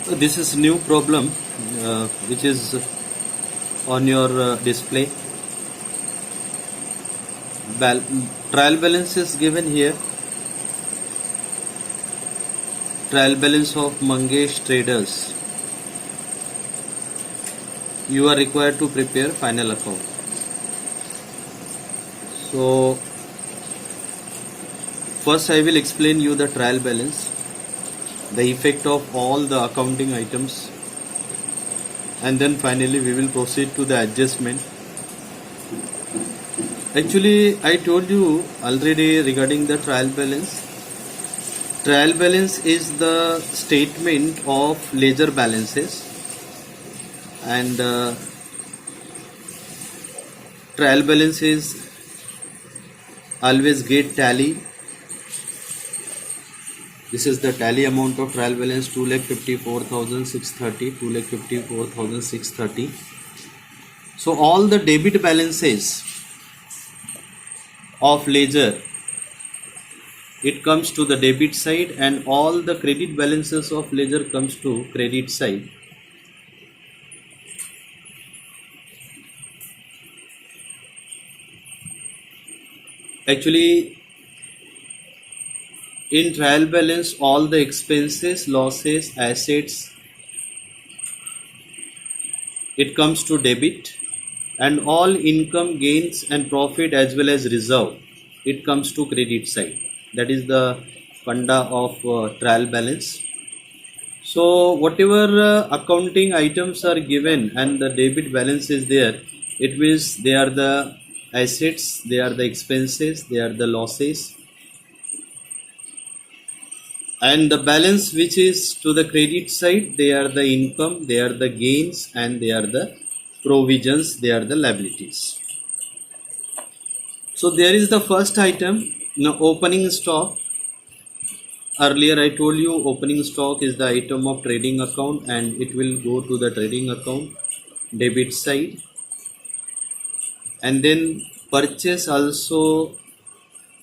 This is new problem which is on your display. Trial balance is given here. Trial balance of Mangesh Traders. You are required to prepare final account. So first I will explain you the trial balance, the effect of all the accounting items, and then finally we will proceed to the adjustment. Actually, I told you already regarding the trial balance. Trial balance is the statement of ledger balances, and trial balance is always get tally. This is the tally amount of trial balance 2,54,630, 2,54,630. So all the debit balances of ledger, it comes to the debit side, and all the credit balances of ledger comes to credit side. Actually, in trial balance, all the expenses, losses, assets, it comes to debit, and all income, gains and profit as well as reserve, it comes to credit side. That is the funda of trial balance. So whatever accounting items are given and the debit balance is there, it means they are the assets, they are the expenses, they are the losses, and the balance which is to the credit side, they are the income, they are the gains, and they are the provisions, they are the liabilities. So there is the first item. Now opening stock. Earlier I told you opening stock is the item of trading account, and it will go to the trading account debit side. And then purchase also,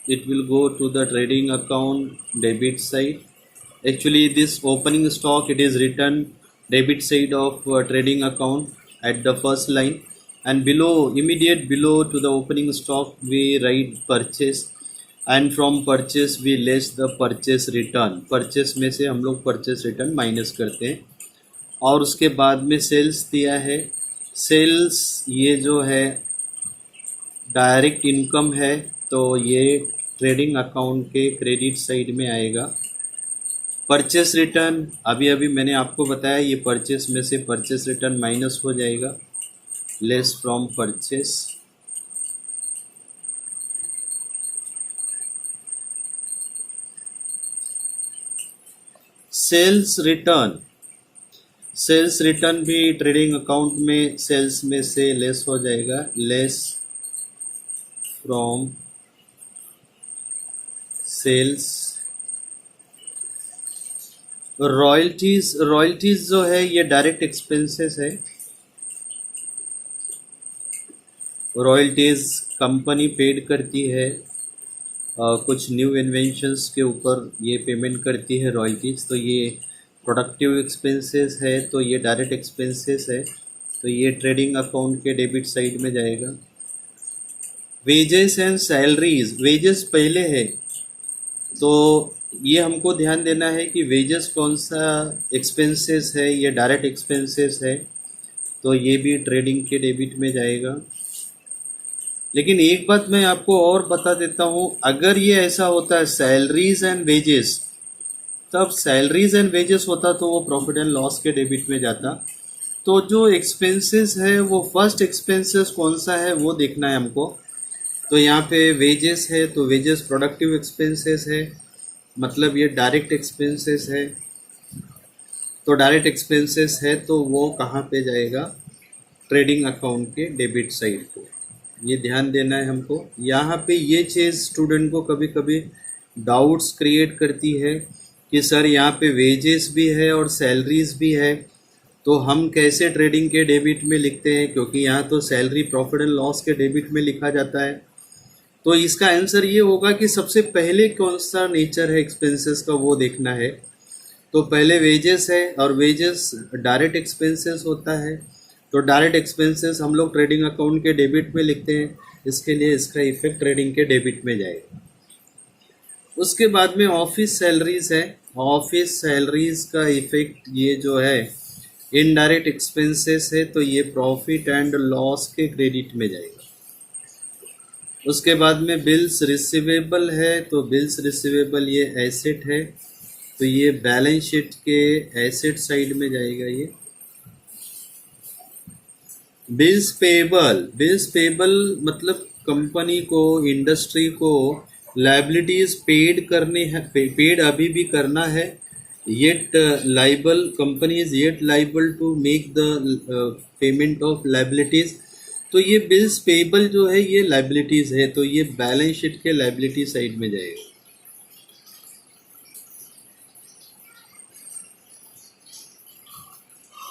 it will go to the trading account debit side. Actually this opening stock, it is written debit side of trading account at the first line, and below, immediate below to the opening stock, we write purchase, and from purchase we less the purchase return. Purchase में से हम लोग purchase return minus करते हैं, और उसके बाद में सेल्स दिया है. सेल्स ये जो है डायरेक्ट इनकम है, तो ये ट्रेडिंग अकाउंट के क्रेडिट साइड में आएगा. परचेस रिटर्न, अभी मैंने आपको बताया, ये परचेस में से परचेस रिटर्न माइनस हो जाएगा, less from purchase. Sales return, sales return भी ट्रेडिंग अकाउंट में सेल्स में से लेस हो जाएगा, less from sales. Royalties, royalties जो है ये डायरेक्ट एक्सपेंसेस है. रॉयल्टीज कंपनी पेड करती है, कुछ न्यू इन्वेंशंस के ऊपर ये पेमेंट करती है रॉयल्टीज. तो ये प्रोडक्टिव एक्सपेंसेस है, तो ये डायरेक्ट एक्सपेंसेस है, तो ये ट्रेडिंग अकाउंट के डेबिट साइड में जाएगा. वेजेस एंड सैलरीज, वेजेस पहले है, तो ये हमको ध्यान देना है कि वेजेस कौन सा एक्सपेंसेस है, ये डायरेक्ट एक्सपेंसेस है, तो ये भी ट्रेडिंग के डेबिट में जाएगा. लेकिन एक बात मैं आपको और बता देता हूँ, अगर ये ऐसा होता है सैलरीज एंड वेजेस, तब सैलरीज एंड वेजेस होता तो वो प्रॉफिट एंड लॉस के डेबिट में जाता. तो जो एक्सपेंसेस है वो फर्स्ट एक्सपेंसेस कौन सा है वो देखना है हमको. तो यहाँ पे वेजेस है, तो वेजेस प्रोडक्टिव एक्सपेंसेस है, मतलब ये डायरेक्ट एक्सपेंसेस है. तो डायरेक्ट एक्सपेंसेस है तो वो कहाँ पे जाएगा, ट्रेडिंग अकाउंट के डेबिट साइड को. ये ध्यान देना है हमको. यहाँ पे ये चीज़ स्टूडेंट को कभी कभी डाउट्स क्रिएट करती है कि सर यहाँ पे वेजेस भी है और सैलरीज भी है, तो हम कैसे ट्रेडिंग के डेबिट में लिखते हैं, क्योंकि यहाँ तो सैलरी प्रॉफिट एंड लॉस के डेबिट में लिखा जाता है. तो इसका आंसर ये होगा कि सबसे पहले कौन सा नेचर है एक्सपेंसेस का वो देखना है. तो पहले वेजेस है और वेजेस डायरेक्ट एक्सपेंसेस होता है, तो डायरेक्ट एक्सपेंसेस हम लोग ट्रेडिंग अकाउंट के डेबिट में लिखते हैं, इसके लिए इसका इफेक्ट ट्रेडिंग के डेबिट में जाएगा। उसके बाद में ऑफिस सैलरीज है, ऑफिस सैलरीज का इफेक्ट ये जो है इनडायरेक्ट एक्सपेंसेस है, तो ये प्रॉफिट एंड लॉस के क्रेडिट में जाएगा। उसके बाद में बिल्स रिसीवेबल है, तो बिल्स रिसीवेबल ये एसेट है, तो ये बैलेंस शीट के एसेट साइड में जाएगा। ये बिल्स पेबल, बिल्स पेबल मतलब कंपनी को, इंडस्ट्री को लाइबिलिटीज पेड करने हैं, पेड अभी भी करना है, yet liable, company is yet liable to make the payment of liabilities. तो ये बिल्स पेबल जो है ये लाइबिलिटीज है, तो ये बैलेंस शीट के लाइबिलिटी साइड में जाएगा।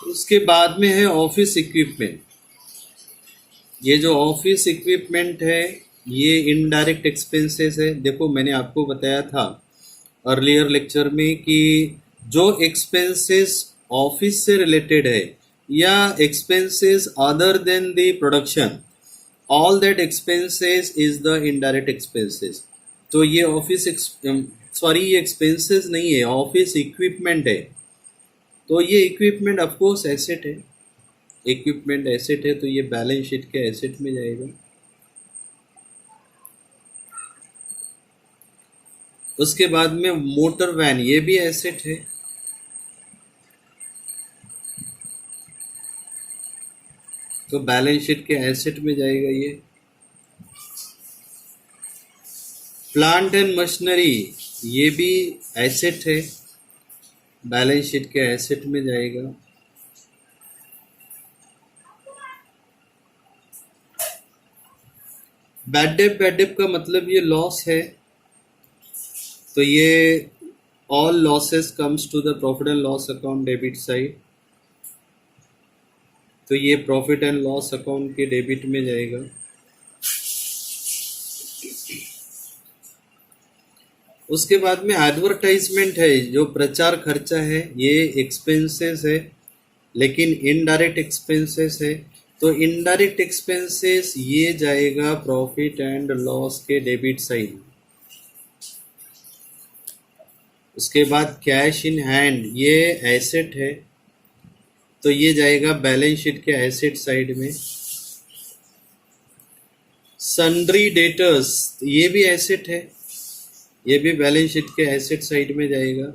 उसके बाद में है ऑफिस इक्विपमेंट। ये जो ऑफिस इक्विपमेंट है ये इनडायरेक्ट एक्सपेंसेस है। देखो मैंने आपको बताया था अर्लियर लेक्चर में कि जो एक्सपेंसेस ऑफिस से रिलेटेड है या expenses other than the production, all that expenses is the indirect expenses. तो ये ऑफिस ये एक्सपेंसेस नहीं है, ऑफिस इक्विपमेंट है, तो ये इक्विपमेंट ऑफकोर्स एसेट है, इक्विपमेंट एसेट है, तो ये बैलेंस शीट के एसेट में जाएगा। उसके बाद में मोटर वैन, ये भी एसेट है, तो बैलेंस शीट के एसेट में जाएगा। ये प्लांट एंड मशीनरी, ये भी एसेट है, बैलेंस शीट के एसेट में जाएगा। बैड डेट का मतलब ये लॉस है, तो ये all losses comes to the profit and loss account debit side, तो ये प्रॉफिट एंड लॉस अकाउंट के डेबिट में जाएगा। उसके बाद में एडवर्टाइजमेंट है, जो प्रचार खर्चा है ये एक्सपेंसेस है, लेकिन इनडायरेक्ट एक्सपेंसेस है, तो इनडायरेक्ट एक्सपेंसेस ये जाएगा प्रॉफिट एंड लॉस के डेबिट साइड। उसके बाद कैश इन हैंड, ये एसेट है, तो ये जाएगा बैलेंस शीट के एसेट साइड में। सन्ड्री डेटर्स, ये भी एसेट है, ये भी बैलेंस शीट के एसेट साइड में जाएगा।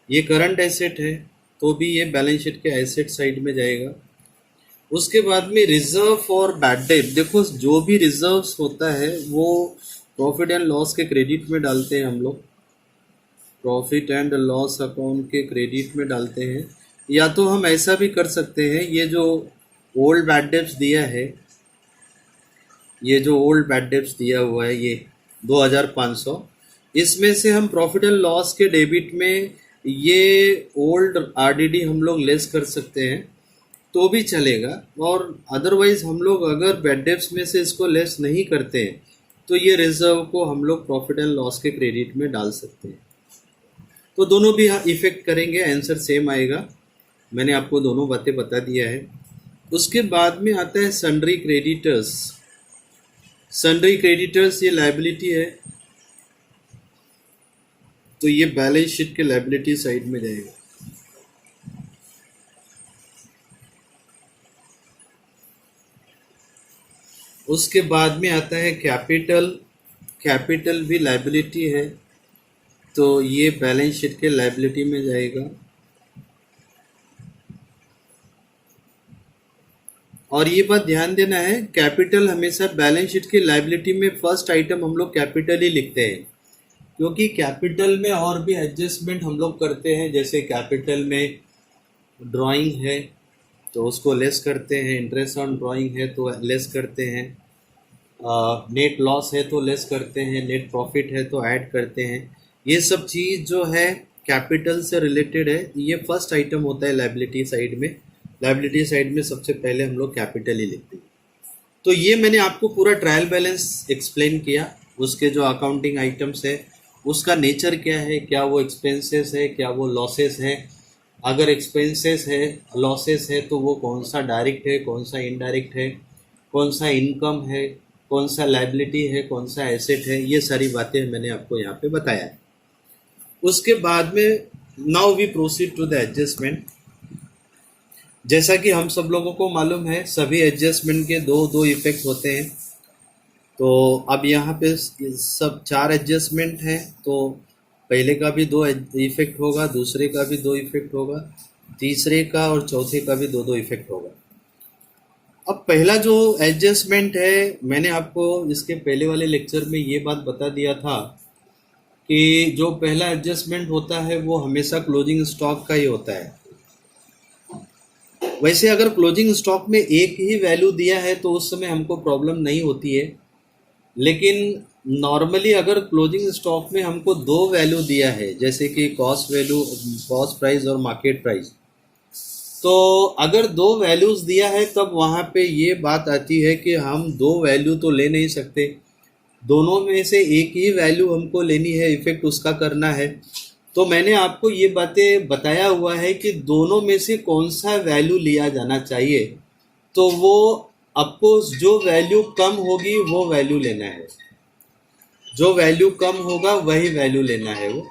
ये करंट एसेट है, तो भी ये बैलेंस शीट के एसेट साइड में जाएगा। उसके बाद में रिजर्व फॉर बैड डेट, देखो जो भी रिजर्व्स होता है वो प्रॉफिट एंड लॉस के क्रेडिट में डालते हैं हम लोग, प्रॉफिट एंड लॉस अकाउंट के क्रेडिट में डालते हैं। या तो हम ऐसा भी कर सकते हैं, ये जो ओल्ड बैड डेट्स दिया है, ये जो ओल्ड बैड डेट्स दिया हुआ है ये 2500, इसमें से हम प्रॉफिट एंड लॉस के डेबिट में ये ओल्ड आरडीडी हम लोग लेस कर सकते हैं, तो भी चलेगा। और अदरवाइज हम लोग अगर बैड डेट्स में से इसको लेस नहीं करते हैं तो ये रिजर्व को हम लोग प्रॉफिट एंड लॉस के क्रेडिट में डाल सकते हैं। तो दोनों भी इफेक्ट करेंगे, आंसर सेम आएगा। मैंने आपको दोनों बातें बता दिया है। उसके बाद में आता है सन्ड्री क्रेडिटर्स। सन्ड्री क्रेडिटर्स ये लायबिलिटी है, तो ये बैलेंस शीट के लायबिलिटी साइड में जाएगा। उसके बाद में आता है कैपिटल। कैपिटल भी लायबिलिटी है, तो ये बैलेंस शीट के लायबिलिटी में जाएगा। और ये बात ध्यान देना है, कैपिटल हमेशा बैलेंस शीट की लायबिलिटी में फर्स्ट आइटम हम लोग कैपिटल ही लिखते हैं, क्योंकि कैपिटल में और भी एडजस्टमेंट हम लोग करते हैं। जैसे कैपिटल में ड्राइंग है तो उसको लेस करते हैं, इंटरेस्ट ऑन ड्राइंग है तो लेस करते हैं, नेट लॉस है तो लेस करते हैं, नेट प्रॉफिट है तो ऐड करते हैं। ये सब चीज़ जो है कैपिटल से रिलेटेड है, ये फर्स्ट आइटम होता है लायबिलिटी साइड में। लायबिलिटी साइड में सबसे पहले हम लोग कैपिटल ही लिखते हैं। तो ये मैंने आपको पूरा ट्रायल बैलेंस एक्सप्लेन किया, उसके जो अकाउंटिंग आइटम्स है उसका नेचर क्या है, क्या वो एक्सपेंसेस है, क्या वो लॉसेस है। अगर एक्सपेंसेस है, लॉसेस है, तो वो कौन सा डायरेक्ट है, कौन सा इनडायरेक्ट है, कौन सा इनकम है, कौन सा लायबिलिटी है, कौन सा एसेट है, ये सारी बातें मैंने आपको यहाँ पे बताया है। उसके बाद में now we proceed to the adjustment. जैसा कि हम सब लोगों को मालूम है, सभी एडजस्टमेंट के दो दो इफेक्ट होते हैं। तो अब यहाँ पे सब 4 एडजस्टमेंट हैं, तो पहले का भी 2 इफेक्ट होगा, दूसरे का भी 2 इफेक्ट होगा, तीसरे का और चौथे का भी 2 इफेक्ट होगा। अब पहला जो एडजस्टमेंट है, मैंने आपको इसके पहले वाले लेक्चर में ये बात बता दिया था कि जो पहला एडजस्टमेंट होता है वो हमेशा क्लोजिंग स्टॉक का ही होता है। वैसे अगर क्लोजिंग स्टॉक में एक ही वैल्यू दिया है तो उस समय हमको प्रॉब्लम नहीं होती है, लेकिन नॉर्मली अगर क्लोजिंग स्टॉक में हमको 2 वैल्यू दिया है, जैसे कि कॉस्ट वैल्यू, कॉस्ट प्राइस और मार्केट प्राइस, तो अगर 2 वैल्यूज़ दिया है तब वहाँ पे ये बात आती है कि हम 2 वैल्यू तो ले नहीं सकते, दोनों में से एक ही वैल्यू हमको लेनी है, इफेक्ट उसका करना है। तो मैंने आपको ये बातें बताया हुआ है कि दोनों में से कौन सा वैल्यू लिया जाना चाहिए, तो वो आपको जो वैल्यू कम होगी वो वैल्यू लेना है, जो वैल्यू कम होगा वही वैल्यू लेना है वो।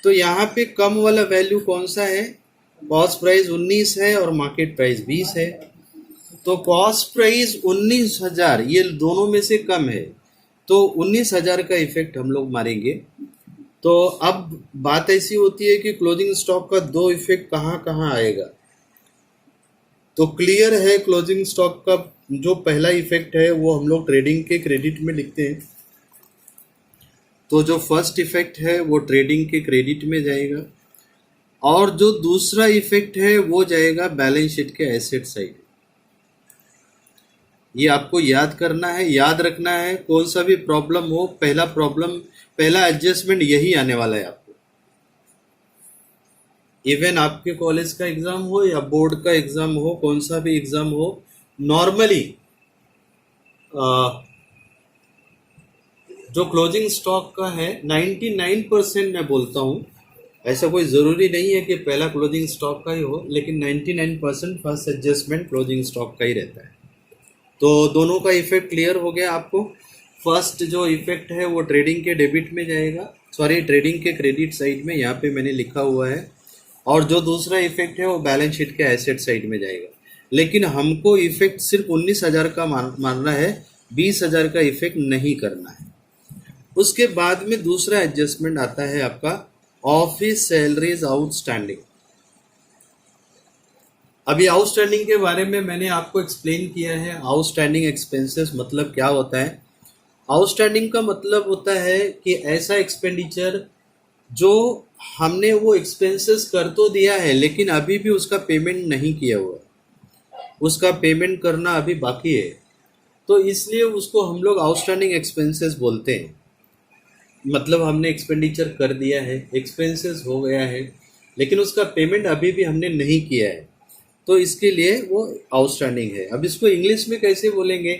तो यहाँ पे कम वाला वैल्यू कौन सा है, कॉस्ट प्राइस 19 है और मार्केट प्राइस 20 है। तो कॉस्ट प्राइस 19,000 ये दोनों में से कम है, तो 19,000 का इफेक्ट हम लोग मारेंगे। तो अब बात ऐसी होती है कि क्लोजिंग स्टॉक का 2 इफेक्ट कहाँ कहाँ आएगा। तो क्लियर है, क्लोजिंग स्टॉक का जो पहला इफेक्ट है वो हम लोग ट्रेडिंग के क्रेडिट में लिखते हैं। तो जो फर्स्ट इफेक्ट है वो ट्रेडिंग के क्रेडिट में जाएगा, और जो दूसरा इफेक्ट है वो जाएगा बैलेंस शीट के एसेट साइड। ये आपको याद करना है, याद रखना है, कौन सा भी प्रॉब्लम हो, पहला एडजस्टमेंट यही आने वाला है आपको। इवन आपके कॉलेज का एग्जाम हो या बोर्ड का एग्जाम हो, कौन सा भी एग्जाम हो, नॉर्मली जो क्लोजिंग स्टॉक का है 99% मैं बोलता हूँ, ऐसा कोई ज़रूरी नहीं है कि पहला क्लोजिंग स्टॉक का ही हो, लेकिन 99% फर्स्ट एडजस्टमेंट क्लोजिंग स्टॉक का ही रहता है। तो दोनों का इफेक्ट क्लियर हो गया आपको। फर्स्ट जो इफेक्ट है वो ट्रेडिंग के डेबिट में जाएगा, सॉरी ट्रेडिंग के क्रेडिट साइड में, यहाँ पे मैंने लिखा हुआ है, और जो दूसरा इफेक्ट है वो बैलेंस शीट के एसेट साइड में जाएगा। लेकिन हमको इफेक्ट सिर्फ 19,000 का मानना है, 20,000 का इफेक्ट नहीं करना है। उसके बाद में दूसरा एडजस्टमेंट आता है आपका ऑफिस सैलरीज आउटस्टैंडिंग। अभी आउटस्टैंडिंग के बारे में मैंने आपको एक्सप्लेन किया है। आउटस्टैंडिंग एक्सपेंसेस मतलब क्या होता है। आउटस्टैंडिंग का मतलब होता है कि ऐसा एक्सपेंडिचर जो हमने वो एक्सपेंसेस कर तो दिया है लेकिन अभी भी उसका पेमेंट नहीं किया हुआ, उसका पेमेंट करना अभी बाकी है, तो इसलिए उसको हम लोग आउटस्टैंडिंग एक्सपेंसेस बोलते हैं। मतलब हमने एक्सपेंडिचर कर दिया है, एक्सपेंसेस हो गया है, लेकिन उसका पेमेंट अभी भी हमने नहीं किया है, तो इसके लिए वो आउटस्टैंडिंग है। अब इसको इंग्लिश में कैसे बोलेंगे,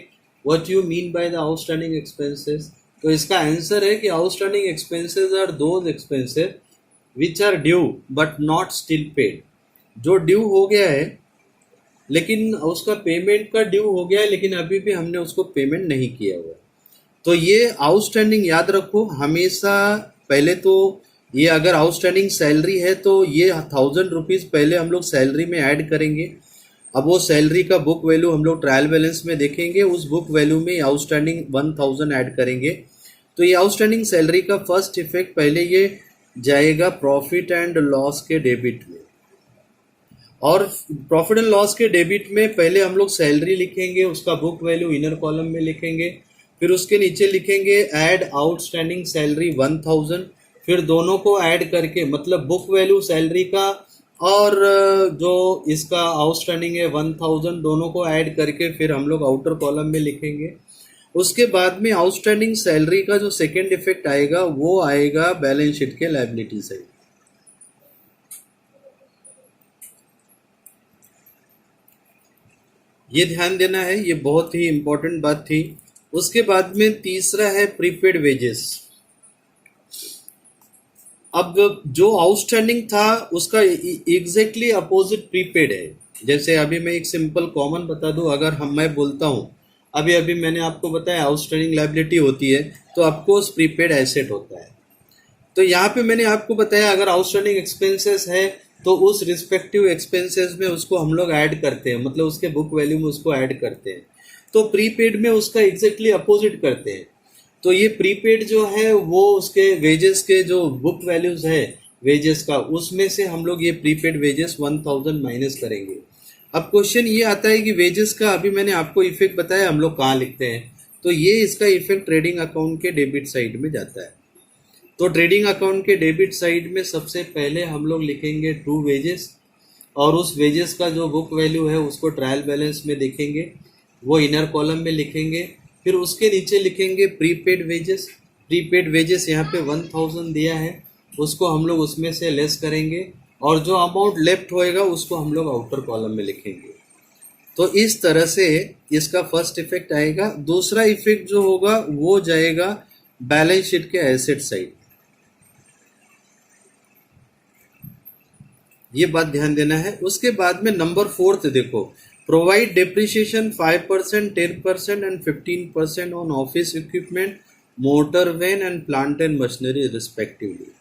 what you mean by the outstanding expenses, तो इसका आंसर है कि outstanding expenses are those expenses which are due but not still paid. जो ड्यू हो गया है लेकिन उसका पेमेंट का ड्यू हो गया है, लेकिन अभी भी हमने उसको पेमेंट नहीं किया हुआ। तो ये आउटस्टैंडिंग याद रखो हमेशा। पहले तो ये अगर आउटस्टैंडिंग सैलरी है तो ये 1,000 रुपीज़ पहले हम लोग सैलरी में ऐड करेंगे। अब वो सैलरी का बुक वैल्यू हम लोग ट्रायल बैलेंस में देखेंगे, उस बुक वैल्यू में आउटस्टैंडिंग 1,000 ऐड करेंगे। तो ये आउटस्टैंडिंग सैलरी का फर्स्ट इफेक्ट पहले ये जाएगा प्रॉफिट एंड लॉस के डेबिट में, और प्रॉफिट एंड लॉस के डेबिट में पहले हम लोग सैलरी लिखेंगे, उसका बुक वैल्यू इनर कॉलम में लिखेंगे, फिर उसके नीचे लिखेंगे ऐड आउटस्टैंडिंग सैलरी 1,000, फिर दोनों को ऐड करके मतलब बुक वैल्यू सैलरी का और जो इसका आउटस्टैंडिंग है 1,000, दोनों को ऐड करके फिर हम लोग आउटर कॉलम में लिखेंगे। उसके बाद में आउटस्टैंडिंग सैलरी का जो सेकेंड इफेक्ट आएगा वो आएगा बैलेंस शीट के लायबिलिटी साइड। ये ध्यान देना है, ये बहुत ही इंपॉर्टेंट बात थी। उसके बाद में तीसरा है प्रीपेड वेजेस। अब जो आउटस्टैंडिंग था उसका एग्जैक्टली अपोजिट प्रीपेड है। जैसे अभी मैं एक सिंपल कॉमन बता दूं, अगर मैं बोलता हूं, अभी अभी मैंने आपको बताया आउटस्टैंडिंग लायबिलिटी होती है तो ऑफकोर्स प्रीपेड एसेट होता है। तो यहाँ पे मैंने आपको बताया अगर आउटस्टैंडिंग एक्सपेंसेस है तो उस रिस्पेक्टिव एक्सपेंसेस में उसको हम लोग ऐड करते हैं, मतलब उसके बुक वैल्यू में उसको ऐड करते हैं। तो प्रीपेड में उसका एग्जैक्टली अपोजिट करते हैं। तो ये प्रीपेड जो है वो उसके वेजेस के जो बुक वैल्यूज है वेजेस का, उसमें से हम लोग ये प्रीपेड वेजेस 1000 माइनस करेंगे। अब क्वेश्चन ये आता है कि वेजेस का अभी मैंने आपको इफेक्ट बताया हम लोग कहाँ लिखते हैं, तो ये इसका इफेक्ट ट्रेडिंग अकाउंट के डेबिट साइड में जाता है। तो ट्रेडिंग अकाउंट के डेबिट साइड में सबसे पहले हम लोग लिखेंगे ट्रू वेजेस, और उस वेजेस का जो बुक वैल्यू है उसको ट्रायल बैलेंस में देखेंगे, वो इनर कॉलम में लिखेंगे। फिर उसके नीचे लिखेंगे प्रीपेड वेजेस। प्रीपेड वेजेस यहाँ पे 1000 दिया है, उसको हम लोग उसमें से लेस करेंगे, और जो अमाउंट लेफ्ट होएगा उसको हम लोग आउटर कॉलम में लिखेंगे। तो इस तरह से इसका फर्स्ट इफेक्ट आएगा। दूसरा इफेक्ट जो होगा वो जाएगा बैलेंस शीट के एसेट साइड। ये बात ध्यान देना है। उसके बाद में नंबर 4 देखो, provide depreciation 5%, 10% and 15% on office equipment, motor van and plant and machinery respectively.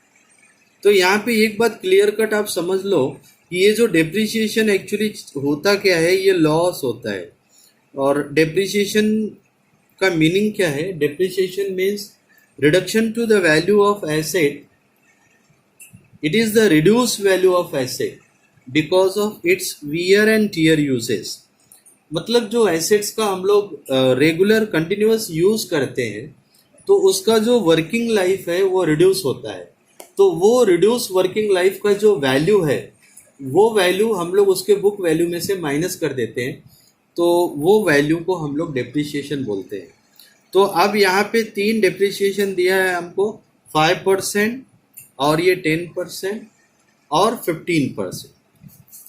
तो यहाँ पे एक बात क्लियर कट आप समझ लो कि ये जो डेप्रिसिएशन एक्चुअली होता क्या है, ये लॉस होता है। और डेप्रिसिएशन का मीनिंग क्या है? Depreciation means reduction to the value of asset. It is the reduced value of asset because of its wear and tear uses। मतलब जो एसेट्स का हम लोग रेगुलर कंटिन्यूअस यूज करते हैं तो उसका जो वर्किंग लाइफ है वो रिड्यूस होता है। तो वो रिड्यूस वर्किंग लाइफ का जो वैल्यू है वो वैल्यू हम लोग उसके बुक वैल्यू में से माइनस कर देते हैं, तो वो वैल्यू को हम लोग डेप्रिसिएशन बोलते हैं। तो अब यहाँ पे 3 डेप्रिसिएशन दिया है हमको, 5% और ये 10% और 15%।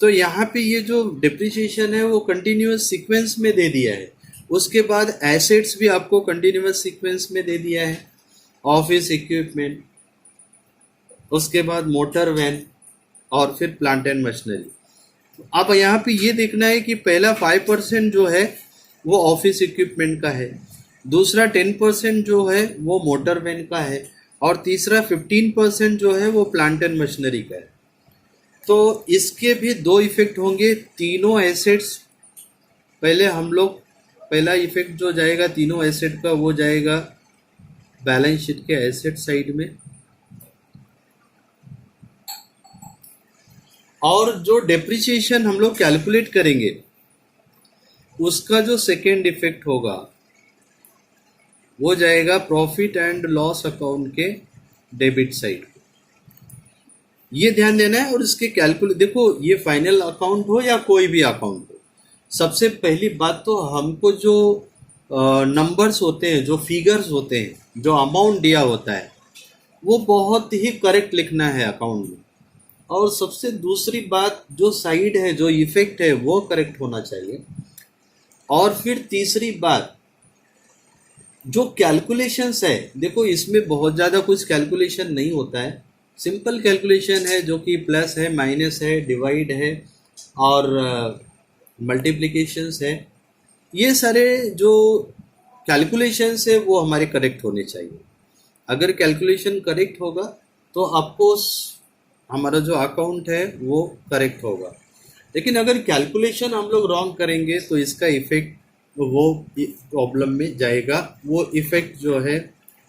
तो यहाँ पे ये जो डिप्रिसिएशन है वो कंटिन्यूअस सीक्वेंस में दे दिया है। उसके बाद एसेट्स भी आपको कंटिन्यूअस सीक्वेंस में दे दिया है, ऑफिस इक्विपमेंट, उसके बाद मोटर वैन और फिर प्लांट एंड मशीनरी। अब यहाँ पे ये देखना है कि पहला 5% जो है वो ऑफिस इक्विपमेंट का है, दूसरा 10% जो है वो मोटर वैन का है, और तीसरा 15% जो है वो प्लांट एंड मशीनरी का है। तो इसके भी 2 इफेक्ट होंगे। तीनों एसेट्स पहले हम लोग, पहला इफेक्ट जो जाएगा तीनों एसेट का वो जाएगा बैलेंस शीट के एसेट साइड में, और जो डेप्रिसिएशन हम लोग कैलकुलेट करेंगे उसका जो सेकेंड इफेक्ट होगा वो जाएगा प्रॉफिट एंड लॉस अकाउंट के डेबिट साइड। ये ध्यान देना है। और इसके कैलकुलेट देखो, ये फाइनल अकाउंट हो या कोई भी अकाउंट हो, सबसे पहली बात तो हमको जो नंबर्स होते हैं, जो फिगर्स होते हैं, जो अमाउंट दिया होता है वो बहुत ही करेक्ट लिखना है अकाउंट में। और सबसे दूसरी बात, जो साइड है, जो इफेक्ट है वो करेक्ट होना चाहिए। और फिर तीसरी बात, जो कैलकुलेशंस है, देखो इसमें बहुत ज़्यादा कुछ कैलकुलेशन नहीं होता है, सिंपल कैलकुलेशन है जो कि प्लस है, माइनस है, डिवाइड है और मल्टीप्लिकेशंस है। ये सारे जो कैलकुलेशंस है वो हमारे करेक्ट होने चाहिए। अगर कैलकुलेशन करेक्ट होगा तो ऑफकोर्स हमारा जो अकाउंट है वो करेक्ट होगा। लेकिन अगर कैलकुलेशन हम लोग रॉन्ग करेंगे तो इसका इफेक्ट वो प्रॉब्लम में जाएगा। वो इफेक्ट जो है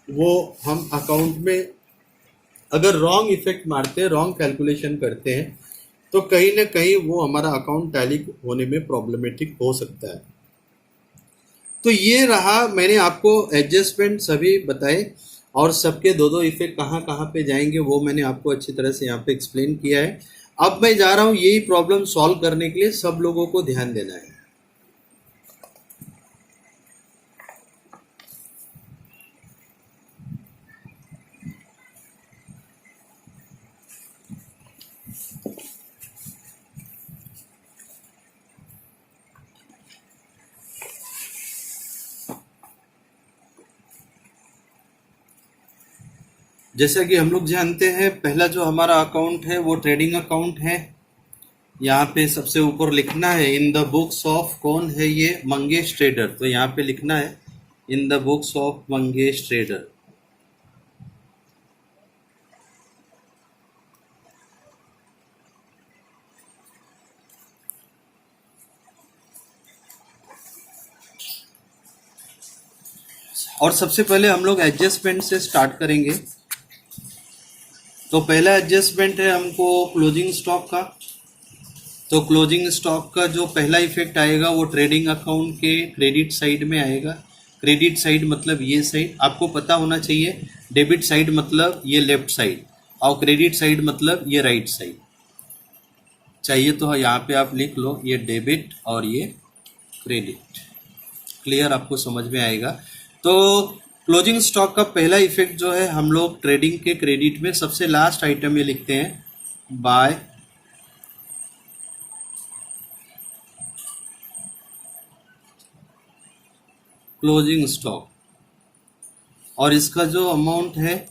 वो हम अकाउंट में अगर रॉन्ग इफेक्ट मारते हैं, रॉन्ग कैलकुलेशन करते हैं, तो कहीं ना कहीं वो हमारा अकाउंट टैली होने में प्रॉब्लमेटिक हो सकता है। तो ये रहा, मैंने आपको एडजस्टमेंट सभी बताए और सबके 2-2 इफेक्ट कहाँ कहाँ पे जाएंगे वो मैंने आपको अच्छी तरह से यहाँ पे एक्सप्लेन किया है। अब मैं जा रहा हूँ यही प्रॉब्लम सॉल्व करने के लिए, सब लोगों को ध्यान देना है। जैसा कि हम लोग जानते हैं, पहला जो हमारा अकाउंट है वो ट्रेडिंग अकाउंट है। यहाँ पे सबसे ऊपर लिखना है इन द बुक्स ऑफ, कौन है ये, मंगेश ट्रेडर। तो यहाँ पे लिखना है in the books of Mangesh trader. और सबसे पहले हम लोग एडजस्टमेंट से स्टार्ट करेंगे। तो पहला एडजस्टमेंट है हमको क्लोजिंग स्टॉक का। तो क्लोजिंग स्टॉक का जो पहला इफेक्ट आएगा वो ट्रेडिंग अकाउंट के क्रेडिट साइड में आएगा। क्रेडिट साइड मतलब ये साइड, आपको पता होना चाहिए। डेबिट साइड मतलब ये लेफ्ट साइड और क्रेडिट साइड मतलब ये राइट साइड। चाहिए तो यहाँ पे आप लिख लो, ये डेबिट और ये क्रेडिट। क्लियर, आपको समझ में आएगा। तो क्लोजिंग स्टॉक का पहला इफेक्ट जो है, हम लोग ट्रेडिंग के क्रेडिट में सबसे लास्ट आइटम ये लिखते हैं, बाय क्लोजिंग स्टॉक। और इसका जो अमाउंट है,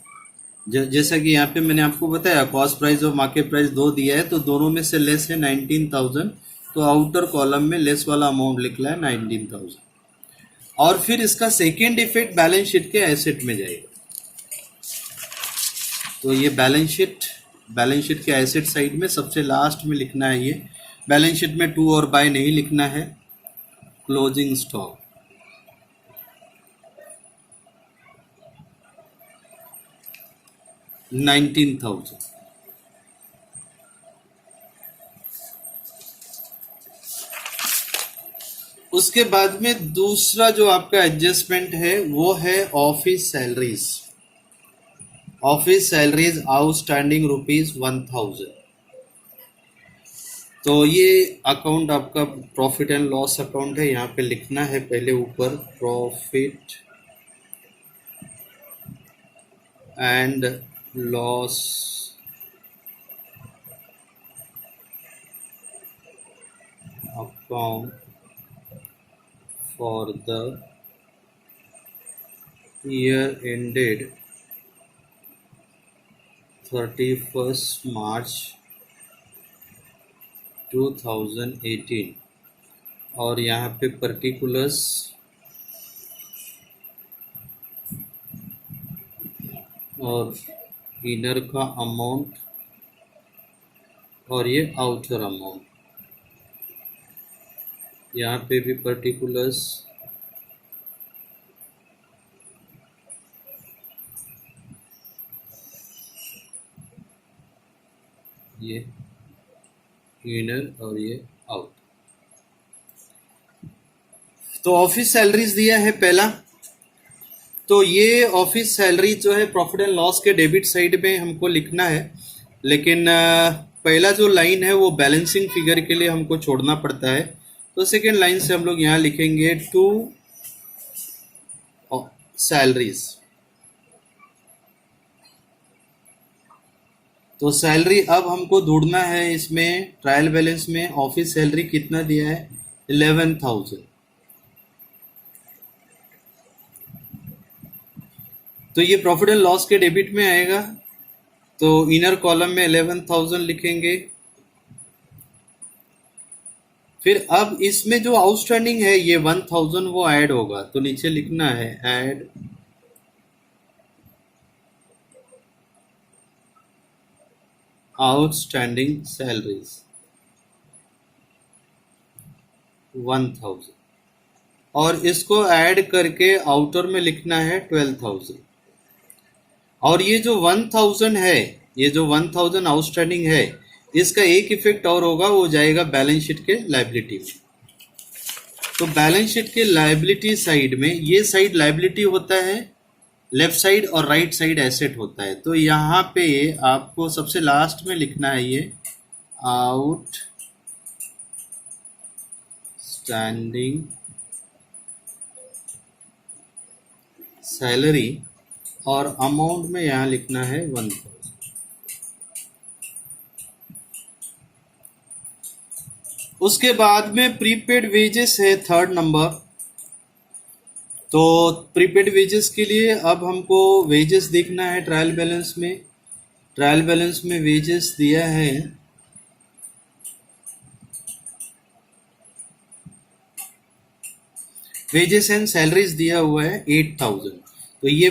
जैसा कि यहाँ पे मैंने आपको बताया, कॉस्ट प्राइस और मार्केट प्राइस दो दिया है, तो दोनों में से लेस है 19,000। तो आउटर कॉलम में लेस वाला अमाउंट लिखना है 19,000। और फिर इसका सेकेंड इफेक्ट बैलेंस शीट के एसेट में जाएगा। तो ये बैलेंस शीट के एसेट साइड में सबसे लास्ट में लिखना है। ये बैलेंस शीट में टू और बाय नहीं लिखना है, क्लोजिंग स्टॉक। $19,000। उसके बाद में दूसरा जो आपका एडजस्टमेंट है वो है office salaries. Office salaries outstanding ₹1,000। तो ये अकाउंट आपका प्रॉफिट एंड लॉस अकाउंट है। यहाँ पे लिखना है पहले ऊपर profit and loss account for the year ended 31st March 2018। और यहाँ पे पर्टिकुलर्स और इनर का अमाउंट और ये आउटर अमाउंट। यहाँ पे भी पर्टिकुलर्स ये इनर और ये आउट। तो ऑफिस सैलरीज दिया है पहला। तो ये ऑफिस सैलरी जो है प्रॉफिट एंड लॉस के डेबिट साइड में हमको लिखना है, लेकिन पहला जो लाइन है वो बैलेंसिंग फिगर के लिए हमको छोड़ना पड़ता है। तो सेकेंड लाइन से हम लोग यहाँ लिखेंगे टू सैलरीज। तो सैलरी अब हमको ढूंढना है इसमें ट्रायल बैलेंस में ऑफिस सैलरी कितना दिया है, 11,000। तो ये प्रॉफिट एंड लॉस के डेबिट में आएगा। तो इनर कॉलम में 11,000 लिखेंगे। फिर अब इसमें जो आउटस्टैंडिंग है ये 1,000 वो ऐड होगा। तो नीचे लिखना है ऐड आउटस्टैंडिंग सैलरीज 1,000। और इसको ऐड करके आउटर में लिखना है 12,000। और ये जो 1,000 है, ये जो 1,000 आउटस्टैंडिंग है, इसका एक इफेक्ट और होगा, वो जाएगा बैलेंस शीट के लायबिलिटी में। तो बैलेंस शीट के लायबिलिटी साइड में ये साइड लायबिलिटी होता है, लेफ्ट साइड और राइट साइड एसेट होता है। तो यहाँ पे आपको सबसे लास्ट में लिखना है ये आउटस्टैंडिंग सैलरी और अमाउंट में यहाँ लिखना है 1,000। उसके बाद में प्रीपेड वेजेस है थर्ड नंबर। तो प्रीपेड वेजेस के लिए अब हमको वेजेस देखना है ट्रायल बैलेंस में। ट्रायल बैलेंस में वेजेस दिया है वेजेस एंड सैलरीज दिया हुआ है 8000। तो ये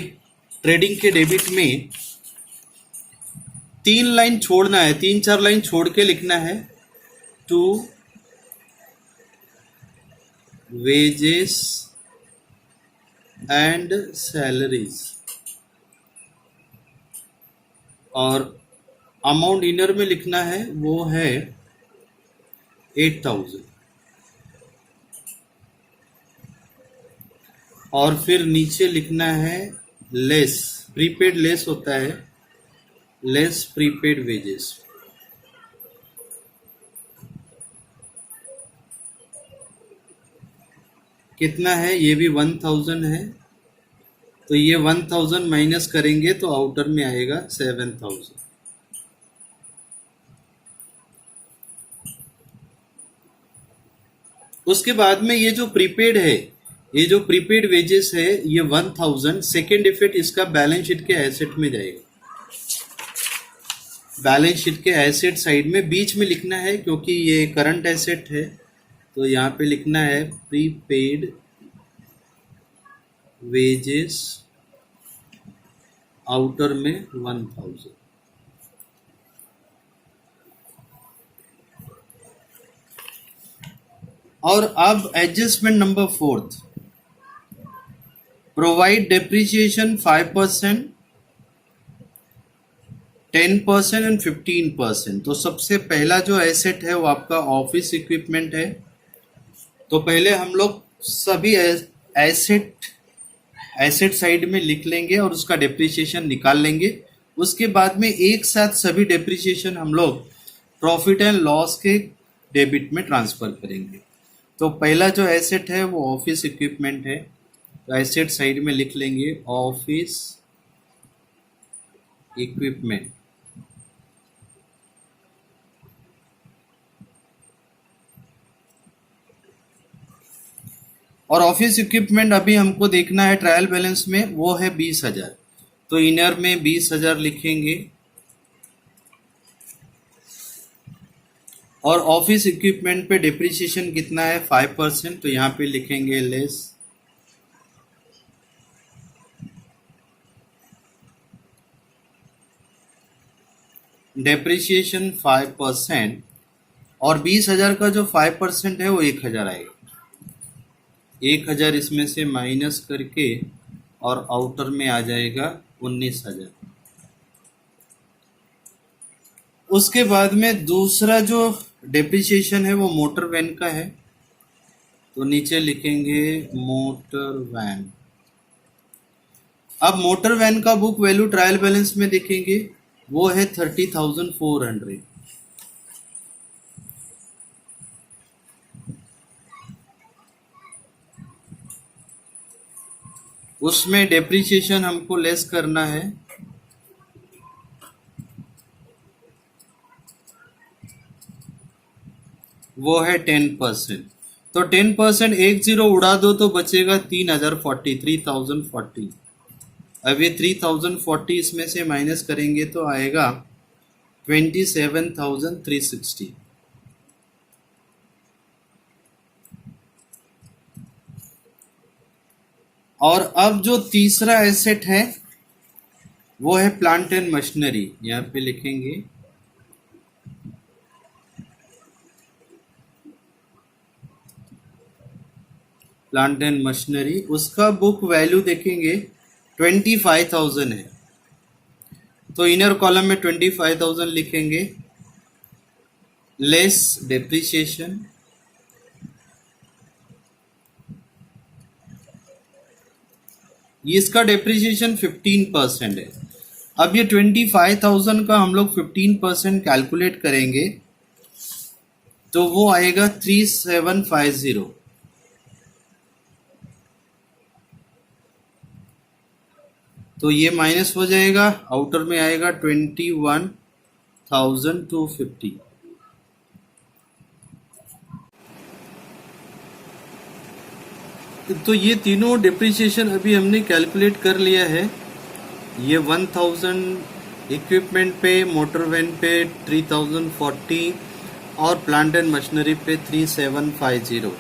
ट्रेडिंग के डेबिट में 3 लाइन छोड़ना है, 3-4 लाइन छोड़ के लिखना है टू वेजेस एंड सैलरीज, और अमाउंट इनर में लिखना है वो है 8000, और फिर नीचे लिखना है लेस, प्रीपेड लेस होता है, लेस प्रीपेड वेजेस। कितना है, ये भी 1000 है, तो ये 1000 माइनस करेंगे तो आउटर में आएगा 7000। उसके बाद में ये जो प्रीपेड है, ये जो प्रीपेड वेजेस है, ये 1000 सेकेंड इफेक्ट इसका बैलेंस शीट के एसेट में जाएगा। बैलेंस शीट के एसेट साइड में बीच में लिखना है, क्योंकि ये करंट एसेट है, तो यहाँ पे लिखना है प्रीपेड वेजेस, आउटर में 1000। और अब adjustment number 4, provide depreciation 5%, 10% and 15%। तो सबसे पहला जो एसेट है वो आपका ऑफिस इक्विपमेंट है। तो पहले हम लोग सभी एसेट साइड में लिख लेंगे और उसका डेप्रिसिएशन निकाल लेंगे। उसके बाद में एक साथ सभी डेप्रिसिएशन हम लोग प्रॉफिट एंड लॉस के डेबिट में ट्रांसफर करेंगे। तो पहला जो एसेट है वो ऑफिस इक्विपमेंट है, तो एसेट साइड में लिख लेंगे ऑफिस इक्विपमेंट। और ऑफिस इक्विपमेंट अभी हमको देखना है ट्रायल बैलेंस में, वो है 20000। तो इनर में 20000 लिखेंगे, और ऑफिस इक्विपमेंट पे डिप्रिसिएशन कितना है 5%, तो यहाँ पे लिखेंगे लेस डेप्रिसिएशन 5%, और 20000 का जो 5% है वो 1000 आएगा। 1000 इसमें से माइनस करके और आउटर में आ जाएगा 19000। उसके बाद में दूसरा जो डेप्रिसिएशन है वो मोटर वैन का है, तो नीचे लिखेंगे मोटर वैन। अब मोटर वैन का बुक वैल्यू ट्रायल बैलेंस में देखेंगे, वो है 30,400। उसमें डेप्रिसिएशन हमको लेस करना है, वो है 10%। तो 10% 10 उड़ा दो तो बचेगा 3040। अब ये 3040 इसमें से माइनस करेंगे तो आएगा 27,360। और अब जो तीसरा एसेट है वो है प्लांट एंड मशीनरी, यहाँ पे लिखेंगे प्लांट एंड मशीनरी। उसका बुक वैल्यू देखेंगे 25,000 है, तो इनर कॉलम में 25,000 लिखेंगे, लेस डेप्रिसिएशन, इसका डेप्रिसिएशन 15% है। अब ये 25,000 का हम लोग 15% कैलकुलेट करेंगे तो वो आएगा 3750। तो ये माइनस हो जाएगा, आउटर में आएगा 21,250। तो ये तीनों डिप्रिसिएशन अभी हमने कैलकुलेट कर लिया है। ये 1000 इक्विपमेंट पे, मोटर वैन पे 3040 और प्लांट एंड मशीनरी पे 3750।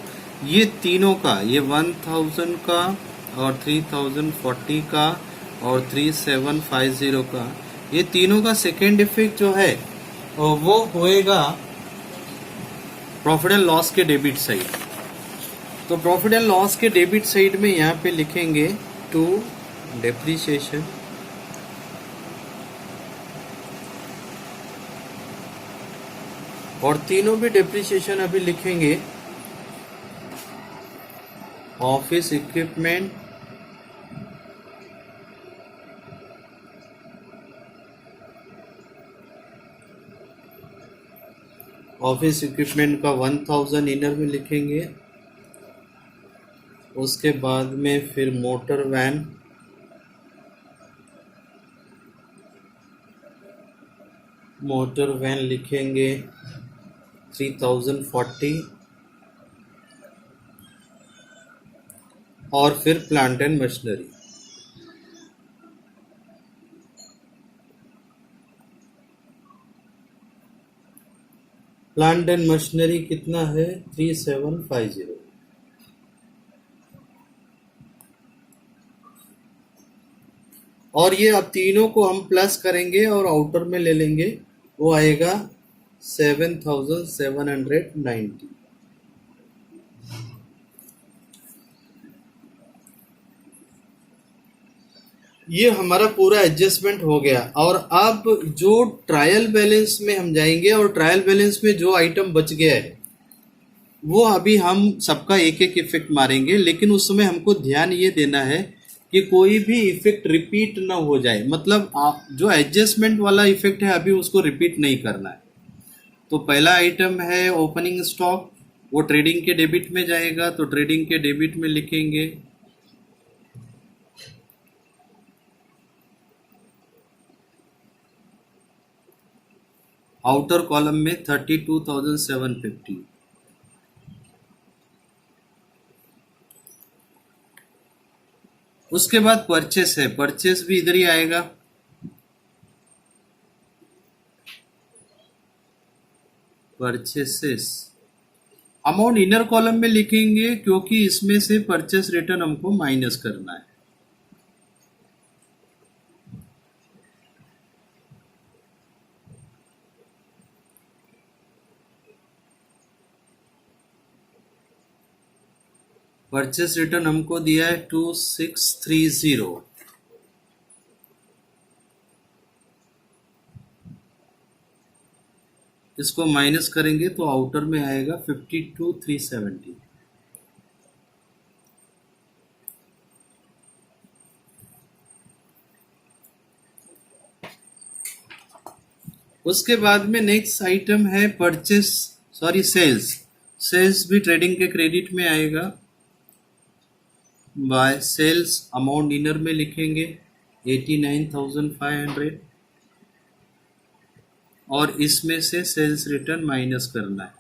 ये तीनों का, ये 1000 का और 3040 का और 3750 का, ये तीनों का सेकेंड इफेक्ट जो है वो होएगा प्रॉफिट एंड लॉस के डेबिट साइड। तो प्रॉफिट एंड लॉस के डेबिट साइड में यहाँ पे लिखेंगे टू डेप्रिसिएशन और तीनों भी डेप्रिसिएशन अभी लिखेंगे ऑफिस इक्विपमेंट, ऑफिस इक्विपमेंट का 1000 इनर में लिखेंगे। उसके बाद में फिर मोटर वैन, लिखेंगे 3040 और फिर plant and machinery. Plant and machinery कितना है? 3750। और ये अब तीनों को हम प्लस करेंगे और आउटर में ले लेंगे, वो आएगा 7790। ये हमारा पूरा एडजस्टमेंट हो गया। और अब जो ट्रायल बैलेंस में हम जाएंगे और ट्रायल बैलेंस में जो आइटम बच गया है वो अभी हम सबका एक एक इफेक्ट मारेंगे, लेकिन उस समय हमको ध्यान ये देना है कि कोई भी इफेक्ट रिपीट ना हो जाए। मतलब जो एडजस्टमेंट वाला इफेक्ट है अभी उसको रिपीट नहीं करना है। तो पहला आइटम है ओपनिंग स्टॉक, वो ट्रेडिंग के डेबिट में जाएगा, तो ट्रेडिंग के डेबिट में लिखेंगे आउटर कॉलम में 32,750। उसके बाद परचेस है, परचेस भी इधर ही आएगा। परचेसेस अमाउंट इनर कॉलम में लिखेंगे क्योंकि इसमें से परचेस रिटर्न हमको माइनस करना है। परचेस रिटर्न हमको दिया है 2630। इसको माइनस करेंगे तो आउटर में आएगा 52,370। उसके बाद में नेक्स्ट आइटम है परचेस, सेल्स। सेल्स भी ट्रेडिंग के क्रेडिट में आएगा। बाय सेल्स अमाउंट इनर में लिखेंगे 89,500 और इसमें से सेल्स रिटर्न माइनस करना है।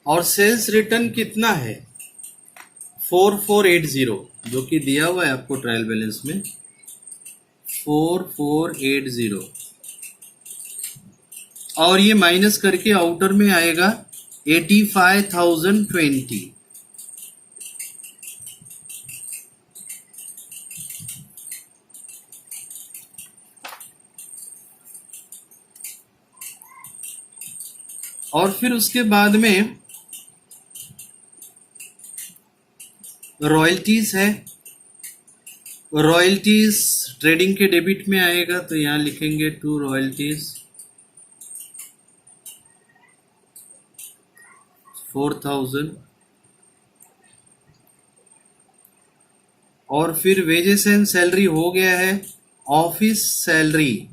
और सेल्स रिटर्न कितना है? 4480, जो कि दिया हुआ है आपको ट्रायल बैलेंस में 4480। और ये माइनस करके आउटर में आएगा 85,020। और फिर उसके बाद में रॉयल्टीज है। रॉयल्टीज ट्रेडिंग के डेबिट में आएगा, तो यहां लिखेंगे टू रॉयल्टीज 4,000। और फिर वेजेस एंड सैलरी हो गया है। ऑफिस सैलरी,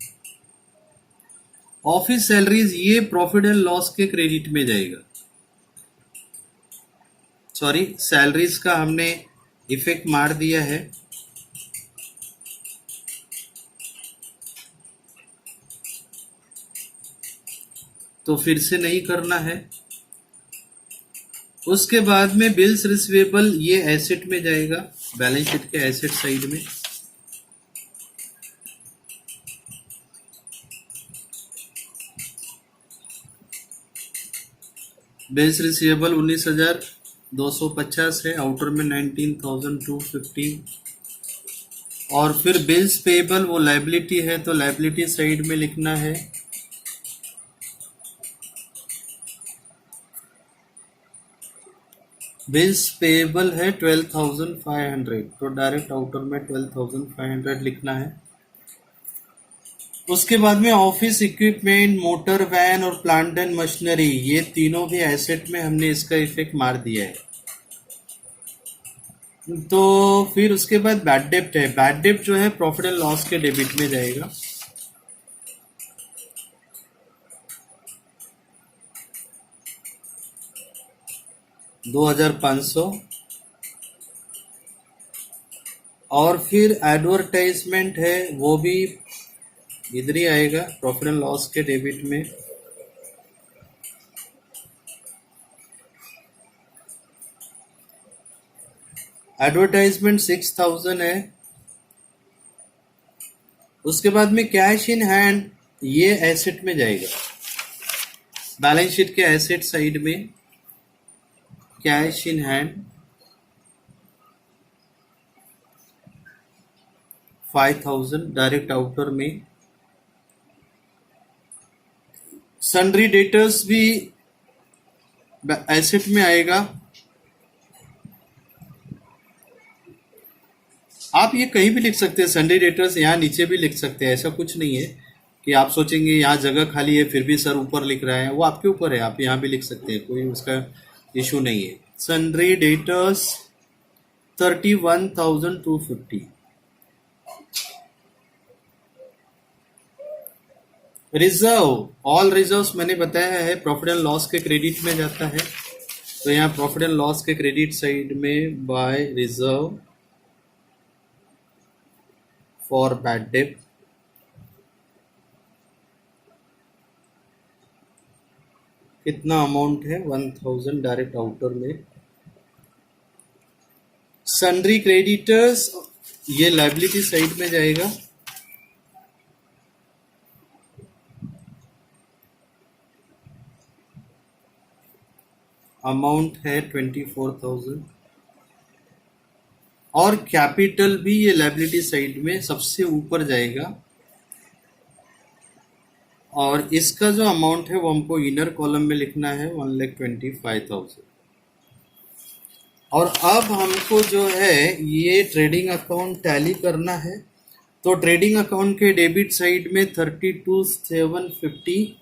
ऑफिस सैलरीज ये प्रॉफिट एंड लॉस के क्रेडिट में जाएगा। सॉरी, सैलरीज का हमने इफेक्ट मार दिया है। तो फिर से नहीं करना है। उसके बाद में बिल्स रिसीवेबल, ये एसेट में जाएगा, बैलेंस शीट के एसेट साइड में। बिल्स रिसीवेबल 19,250 है, आउटर में 19,250। और फिर बिल्स पेबल वो लाइबिलिटी है, तो लाइबिलिटी साइड में लिखना है बिल्स पेबल है 12,500, तो डायरेक्ट आउटर में 12,500 लिखना है। उसके बाद में ऑफिस इक्विपमेंट, मोटर वैन और प्लांट एंड मशीनरी, ये तीनों भी एसेट में हमने इसका इफेक्ट मार दिया है। तो फिर उसके बाद बैड डेप्ट है। बैड डेप्ट जो है प्रॉफिट एंड लॉस के डेबिट में जाएगा। $2,500। और फिर एडवर्टाइजमेंट है, वो भी इधर ही आएगा प्रॉफिट एंड लॉस के डेबिट में। एडवर्टाइजमेंट 6,000 है। उसके बाद में कैश इन हैंड, ये एसेट में जाएगा, बैलेंस शीट के एसेट साइड में cash in hand 5,000 direct outer में। सन्ड्री डेटर्स भी एसेट में आएगा। आप ये कहीं भी लिख सकते हैं, सन्ड्री डेटर्स यहाँ नीचे भी लिख सकते हैं, ऐसा कुछ नहीं है कि आप सोचेंगे यहाँ जगह खाली है फिर भी सर ऊपर लिख रहा है, वो आपके ऊपर है, आप यहाँ भी लिख सकते हैं, कोई उसका इशू नहीं है। Sundry debtors 31,250। Reserve, all reserves मैंने बताया है प्रॉफिट एंड लॉस के क्रेडिट में जाता है, तो यहाँ प्रॉफिट एंड लॉस के क्रेडिट साइड में by reserve for bad debt. कितना अमाउंट है? 1,000 डायरेक्ट आउटर में। सन्ड्री क्रेडिटर्स, ये लाइबिलिटी साइड में जाएगा। अमाउंट है 24,000। और कैपिटल भी ये लाइबिलिटी साइड में सबसे ऊपर जाएगा, और इसका जो अमाउंट है वो हमको इनर कॉलम में लिखना है 1,25,000। और अब हमको जो है ये ट्रेडिंग अकाउंट टैली करना है, तो ट्रेडिंग अकाउंट के डेबिट साइड में 32,750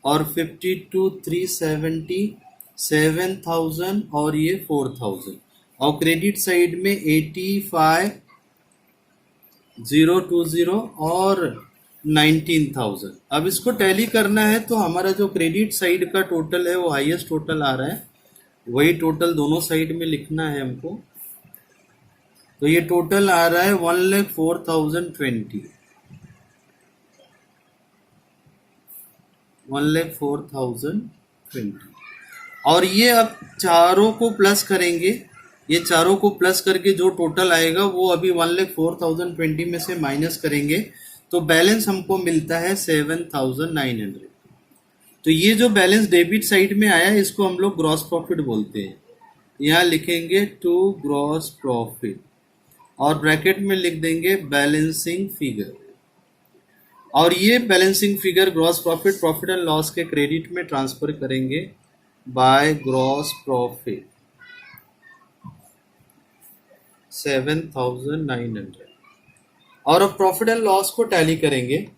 और 52,370, 7,000 और ये 4,000। और क्रेडिट साइड में 85,020 और 19,000। अब इसको टैली करना है, तो हमारा जो क्रेडिट साइड का टोटल है वो हाईएस्ट टोटल आ रहा है, वही टोटल दोनों साइड में लिखना है हमको। तो ये टोटल आ रहा है 1,04,020, 1,04,020। और ये अब चारों को प्लस करेंगे, ये चारों को प्लस करके जो टोटल आएगा वो अभी 1,04,020 में से माइनस करेंगे, तो बैलेंस हमको मिलता है 7,900। तो ये जो बैलेंस डेबिट साइड में आया है इसको हम लोग ग्रॉस प्रॉफिट बोलते हैं। यहाँ लिखेंगे टू ग्रॉस प्रॉफिट और ब्रैकेट में लिख देंगे बैलेंसिंग फिगर। और ये balancing figure gross profit profit and loss के क्रेडिट में ट्रांसफर करेंगे बाय ग्रॉस प्रॉफिट 7,900। और अब प्रॉफिट एंड लॉस को टैली करेंगे,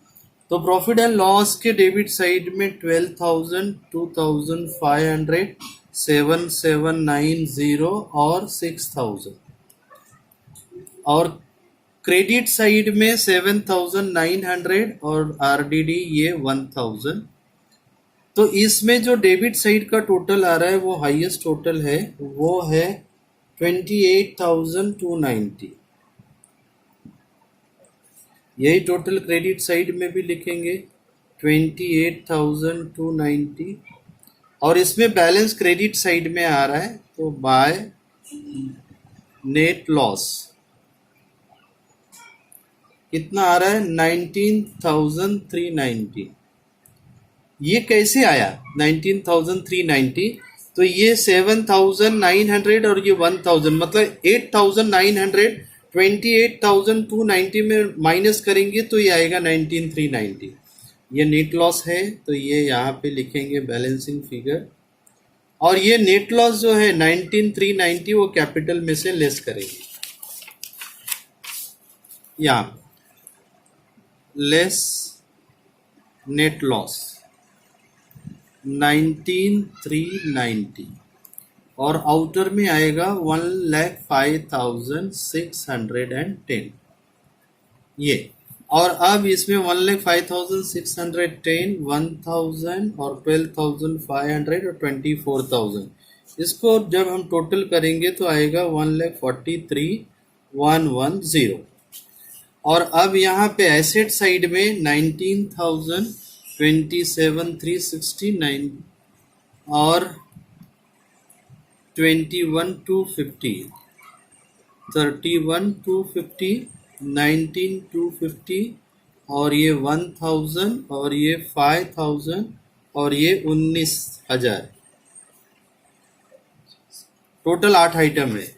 तो प्रॉफिट एंड लॉस के डेबिट साइड में 12,000, 2,500, 7,790 और 6,000। और क्रेडिट साइड में 7,900 और आरडीडी ये 1,000। तो इसमें जो डेबिट साइड का टोटल आ रहा है वो हाईएस्ट टोटल है, वो है 28,290। यही टोटल क्रेडिट साइड में भी लिखेंगे 28,290। और इसमें बैलेंस क्रेडिट साइड में आ रहा है, तो बाय नेट लॉस कितना आ रहा है 19,390। ये कैसे आया 19,390? तो ये 7,900 और ये 1,000 मतलब 8,900 28,290 में माइनस करेंगे तो ये आएगा 19,390। ये नेट लॉस है तो ये यहाँ पे लिखेंगे बैलेंसिंग फिगर, और ये नेट लॉस जो है 19,390 वो कैपिटल में से लेस करेंगे, यहाँ लेस नेट लॉस 19,390 और आउटर में आएगा 1,05,610 ये। और अब इसमें 1,05,610 1,000 और 12,500 और 24,000, इसको जब हम टोटल करेंगे तो आएगा 1,43,110। और अब यहाँ पे एसेट साइड में 19,27,369 और 21,250 31,250 19,250 और ये 1,000 और ये 5,000 और ये 19,000, टोटल 8 आइटम है।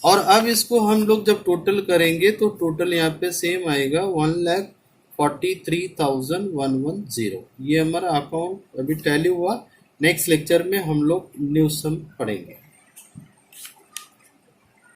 और अब इसको हम लोग जब टोटल करेंगे तो टोटल यहाँ पे सेम आएगा 1,43,110। ये हमारा अकाउंट अभी टैली हुआ। नेक्स्ट लेक्चर में हम लोग न्यू सम पढ़ेंगे।